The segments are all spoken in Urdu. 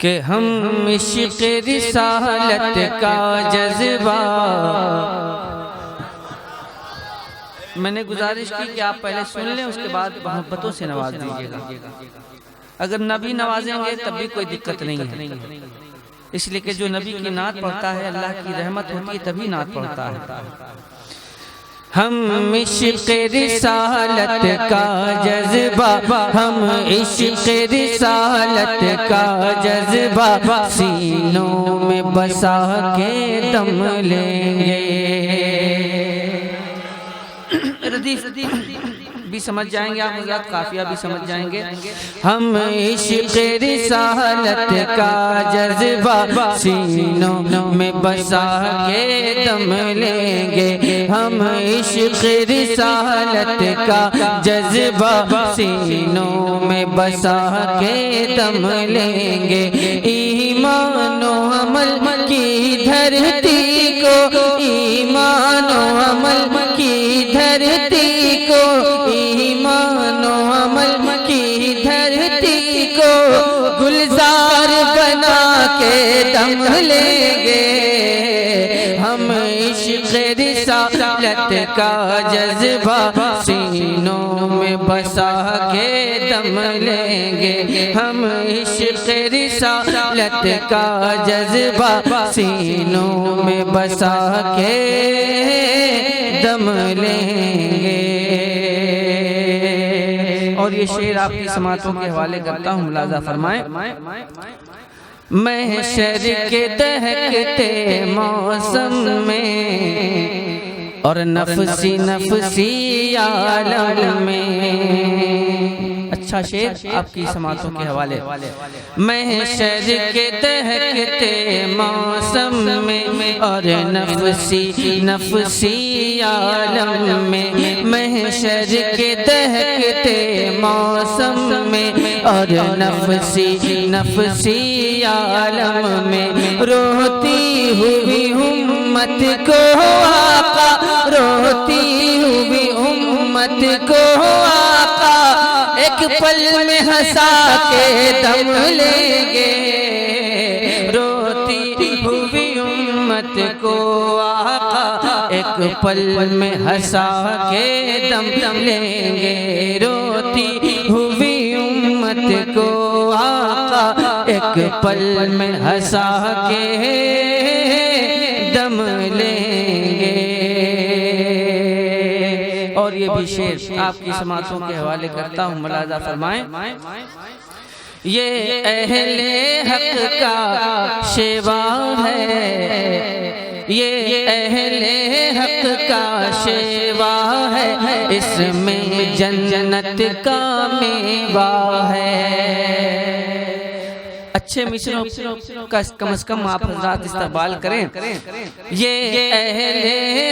کہ ہم عشق رسالت کا جذبہ. میں نے گزارش کی کہ آپ پہلے سن لیں، اس کے بعد محبتوں سے نواز دیجیے گا. اگر نبی نوازیں گے تب بھی کوئی دقت نہیں ہے، اس لیے کہ جو نبی کی نعت پڑھتا ہے اللہ کی رحمت ہوتی ہے تبھی نعت پڑھتا ہے. ہم عشق رسالت کا جذبہ، ہم عشق رسالت کا جذبہ سینوں میں بسا کے دم لیں گے. ردیف بھی سمجھ جائیں گے آپ حضرات، قافیہ بھی سمجھ جائیں گے. ہم عشق رسالت کا جذبہ سینوں میں بسا کے دم لیں گے. ہم عشق رسالت کا جذبہ سینوں میں بسا کے دم لیں گے. ایمان و عمل کی دھرتی کو، ایمان و عمل کی دھرتی کو، ایمان و عمل کی دھرتی کو گلزار بنا کے دم لیں گے. ہم عشق رسالت کا جذبہ سینوں میں بسا کے دم لیں گے. ہم عشق رسالت کا جذبہ سینوں میں بسا کے دم لیں گے. اور یہ شعر آپ کی سماعتوں کے حوالے کرتا ہوں، ملاحظہ فرمائیں. محشر کے دہکتے موسم میں اور نفسی نفسی عالم میں. اچھا شعر آپ کی سماعتوں کے حوالے. محشر کے دہکتے موسم میں اور نفسی نفسی عالم میں. محشر کے دہکتے موسم میں اور نفسی نفسی عالم میں روتی ہوئی امت کو آقا، روتی ہوئی امت کو آقا ایک پل میں ہنسا کے دم لیں گے. روتی ہوئی امت کو آقا ایک پل میں ہنسا کے دم لیں گے. روتی ہوئی امت کو آقا ایک پل میں ہنسا کے دم لیں گے. اور یہ بھی شعر آپ کی سماعتوں کے حوالے کرتا ہوں، ملاحظہ فرمائیں. یہ اہل حق کا شیوا ہے، یہ اہل حق کا شیوا ہے، اس میں جنت کا میوہ ہے. اچھے مصروں کا کم از کم آپ حضرات استقبال کریں. یہ اہل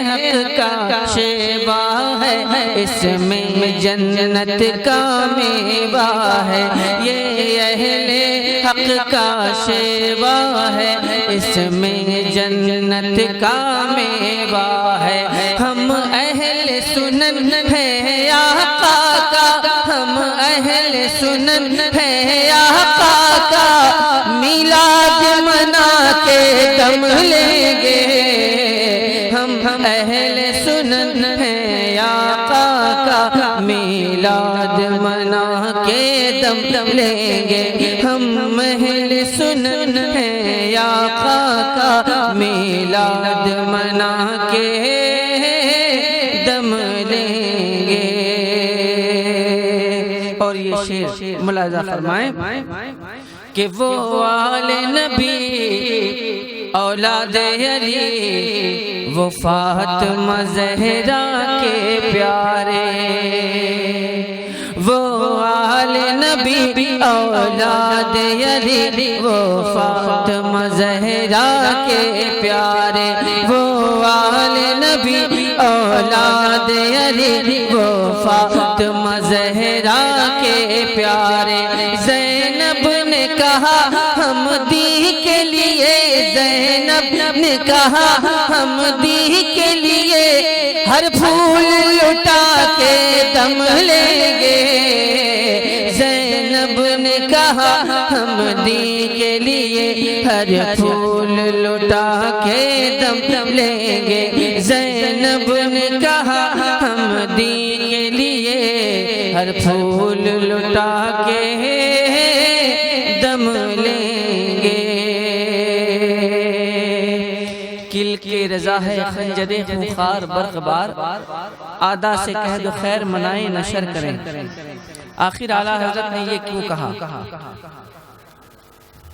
حق کا شیوا ہے، اس میں جنت کا میوہ ہے. یہ اہل حق کا شیوا ہے، اس میں جنت کا میوہ ہے. ہم اہل سنن ہیں آقا کا، ہم اہل سنن ہیں آقا کا میلاد منا کے دم لیں گے. ہم اہل سنن ہیں آقا کا میلاد منا کے دم لیں گے. ہم اہل سنن ہیں آقا کا میلاد منا کے دم لیں گے. اور یہ شعر ملاحظہ فرمائیں کہ وہ آل نبی اولاد علی، وہ فاطمہ زہرا کے پیارے. وہ آل نبی اولاد علی، وہ فاطمہ زہرا کے پیارے. وہ آل نبی اولاد علی، وہ فاطمہ زہرا کے پیارے. زینب نے کہا ہم دی کے لیے، زینب نے کہا ہم دی کے لیے ہر پھول لٹا کے دم لیں گے. زینب نے کہا حمدی کے لیے ہر پھول لٹا کے دم لیں گے زینب نے کہا حمدی کے لیے ہر پھول لٹا کے دم لیں گے کل کے رضا ہے خنجر خونخوار برق بار آدا سے کہہ دو خیر منائیں نشر کریں آخر اعلیٰ حضرت نے یہ کیوں کہا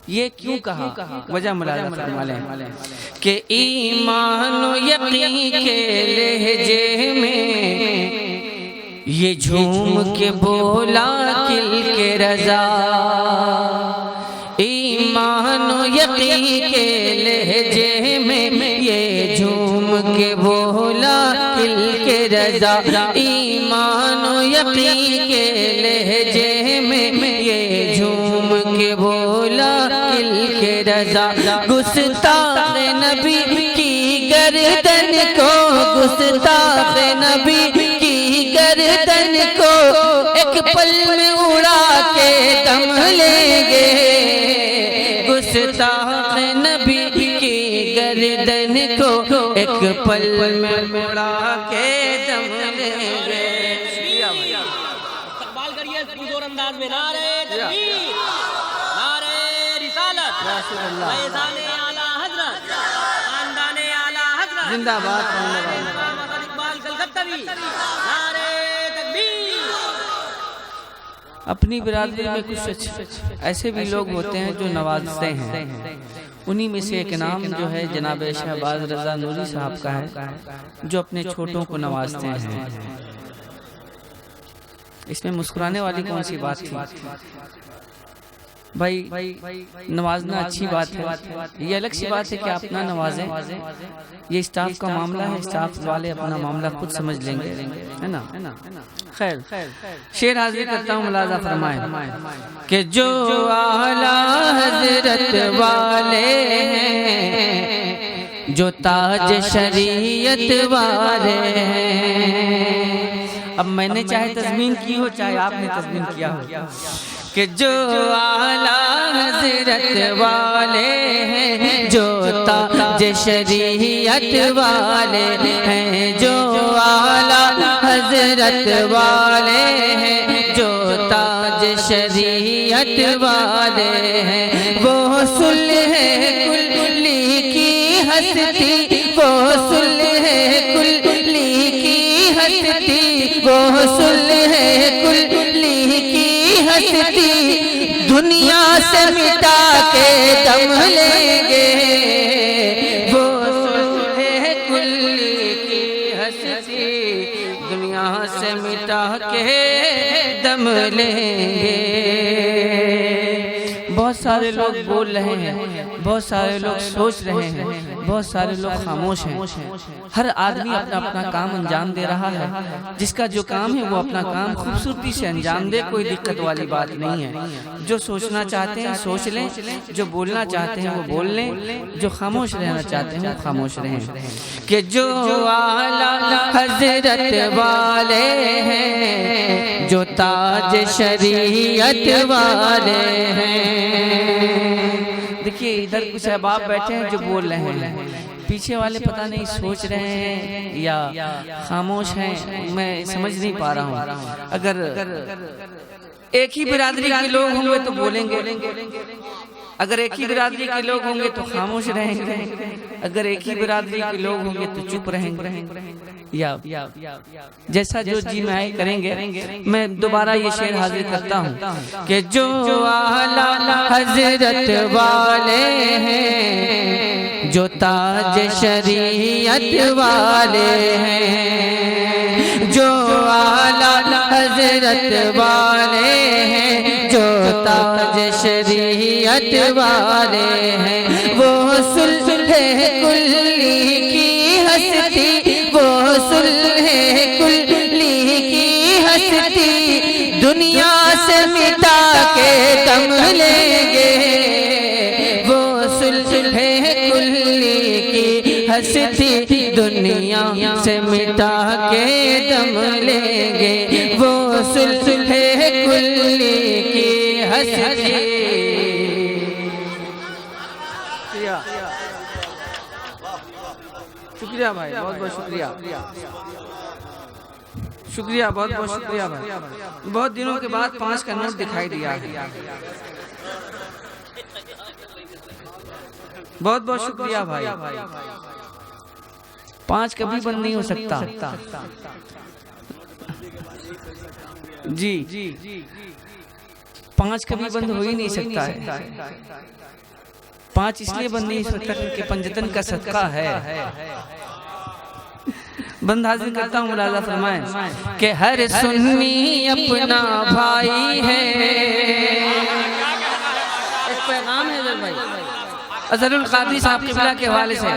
یہ کیوں کہا وجہ ملاحظہ فرما لیں کہ ایمان و یقین کے لہجے میں یہ جھوم کے بولا کل کے رضا ایمان و یقین کے لہجے میں یہ جھوم کے بولا کل کے رضا ایمان و یقین کے لہجے میں یہ جھوم کے بولا کل کے رضا گستاخ نبی کی گردن کو گستاخ نبی کی گردن کو ایک پل میں اڑا کے دم لیں گے گستاخ نبی کی گردن کو ایک پل میں اڑا کے دم لیں گے استقبال کریے زور انداز میں نعرہ تکبیر نعرہ رسالت فیضان اعلیٰ حضرت خاندان اعلیٰ حضرت زندہ باد اقبال کلکتوی نعرہ تکبیر اپنی برادری میں کچھ ایسے بھی لوگ ہوتے ہیں جو نوازتے ہیں انہی میں سے ایک نام جو ہے جناب شہباز رضا نوری صاحب کا ہے جو اپنے چھوٹوں کو نوازتے ہیں اس میں مسکرانے والی کون سی بات تھی بھائی نوازنا اچھی بات ہے یہ الگ سی بات ہے کہ آپ نہ نوازیں یہ اسٹاف کا معاملہ ہے اسٹاف والے اپنا معاملہ خود سمجھ لیں گے ہے نا خیر شعر حاضر کرتا ہوں ملاحظہ فرمائیں کہ جو اعلیٰ حضرت والے ہیں جو تاج شریعت والے ہیں اب میں نے چاہے تضمین کی ہو چاہے آپ نے تضمین کیا ہو کہ جو اعلیٰ حضرت والے ہیں جو تاج شریعت والے ہیں جو اعلیٰ حضرت والے ہیں جو تاج شریعت والے ہیں وہ صلح کلی کی ہستی وہ صلح کلی کی ہستی وہ صلح کلی کی ہستی دنیا سے مٹا کے دم لیں گے وہ صلح کلی کی ہستی دنیا سے مٹا کے دم لیں گے بہت سارے لوگ بول رہے ہیں بہت سارے لوگ سوچ رہے ہیں بہت سارے لوگ خاموش ہیں ہر آدمی اپنا اپنا کام انجام دے رہا ہے جس کا جو کام ہے وہ اپنا کام خوبصورتی سے انجام دے کوئی دقت والی بات نہیں ہے جو سوچنا چاہتے ہیں سوچ لیں جو بولنا چاہتے ہیں وہ بول لیں جو خاموش رہنا چاہتے ہیں وہ خاموش رہیں کہ جو اعلیٰ حضرت والے ہیں جو تاج شریعت والے ہیں دیکھیے ادھر کچھ احباب بیٹھے ہیں جو بول رہے ہیں پیچھے والے پتہ نہیں سوچ رہے ہیں یا خاموش ہیں میں سمجھ نہیں پا رہا ہوں اگر ایک ہی برادری کے لوگ ہوں گے تو بولیں گے اگر ایک ہی برادری کے لوگ ہوں گے تو خاموش رہیں گے اگر ایک ہی برادری کے لوگ ہوں گے تو چپ رہیں گے یا جیسا جو جی میں آئے کریں گے میں دوبارہ یہ شعر حاضر کرتا ہوں کہ جو اعلیٰ حضرت والے ہیں جو تاج شریعت والے ہیں جو اعلیٰ حضرت والے ہیں جو تاج شریعت والے ہیں وہ صلح کلی کی ہستی وہ صلح کلی کی ہستی دنیا سے مٹا کے دم لیں گے وہ صلح کلی کی ہستی دنیا سے مٹا کے دم لیں گے وہ صلح کلی کی ہستی شکریہ بھائی، بہت بہت شکریہ، شکریہ، بہت بہت شکریہ بھائی، بہت دنوں کے بعد 5 کا نوٹ دکھائی دیا ہے، بہت بہت شکریہ بھائی۔ 5 کبھی بند نہیں ہو سکتا جی، 5 کبھی بند ہو ہی نہیں سکتا ہے، 5 اس لیے بند نہیں ہو سکتا کیونکہ پنجتن کا صدقہ ہے۔ بند حاضر کرتا ہوں، مولا فرمائیں کہ ہر سنی اپنا بھائی ہے۔ ایک پیغام ہے ادھر بھائی، اظہر القادری صاحب قبلہ کے حوالے سے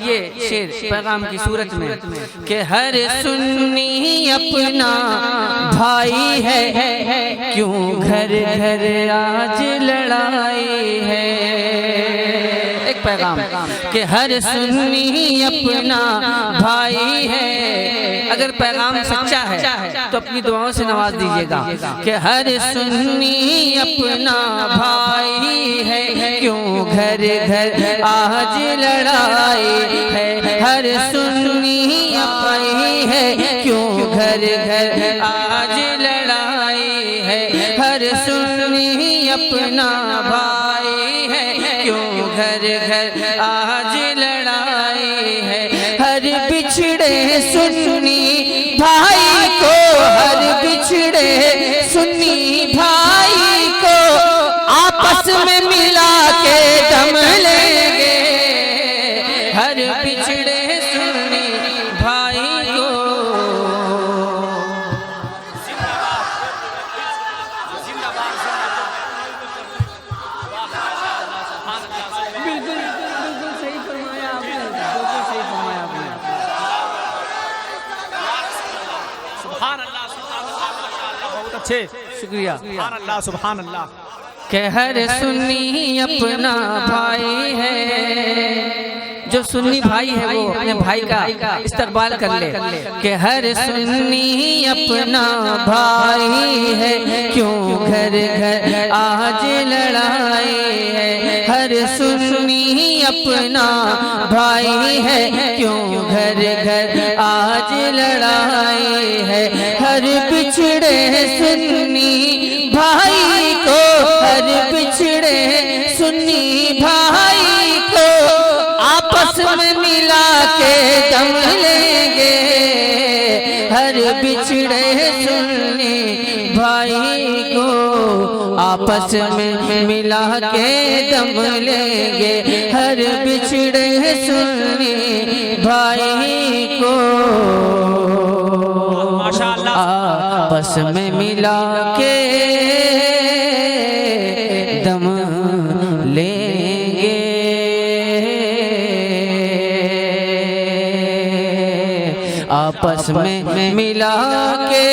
یہ شعر پیغام کی صورت میں کہ ہر سنی اپنا بھائی ہے، کیوں گھر گھر آج لڑائی ہے۔ ایک پیغام کہ ہر سنی اپنا بھائی ہے، اگر پیغام سچا ہے تو اپنی دعاؤں سے نواز دیجیے گا کہ ہر سنی اپنا بھائی ہے، کیوں گھر گھر آج لڑائی ہے۔ ہر سنی بھائی ہے، کیوں گھر گھر آج لڑائی ہے۔ ہر سنی اپنا بھائی ہے، کیوں گھر گھر آج لڑائی ہے۔ ہر بچھڑے سنی بھائی کو، ہر بچھڑے سنی بھائی کو آپس میں ملا کے دم لیں گے۔ ہر بچھڑے سنی بھائی کو بالکل صحیح فرمایا آپ نے، بالکل صحیح فرمایا آپ نے۔ سبحان اللہ، سبحان اللہ، بہت اچھے، شکریہ۔ سبحان اللہ، سبحان اللہ۔ کہ ہر سنی اپنا بھائی ہے، جو سنی بھائی ہے وہ اپنے بھائی کا استقبال کر لے کہ ہر سنی اپنا بھائی ہے، کیوں گھر گھر آج لڑائی ہے۔ ہر سنی اپنا بھائی ہے، کیوں گھر گھر آج لڑائی ہے۔ ہر بچھڑے سنی بھائی کو، ہر بچھڑے سنی بھائی کو آپس میں ملا کے دم لیں گے۔ ہر بچھڑے سنی بھائی کو آپس میں ملا کے دم لیں گے۔ ہر بچھڑے سنی بھائی کو آپس میں ملا کے دم لیں گے۔ آپس میں ملا کے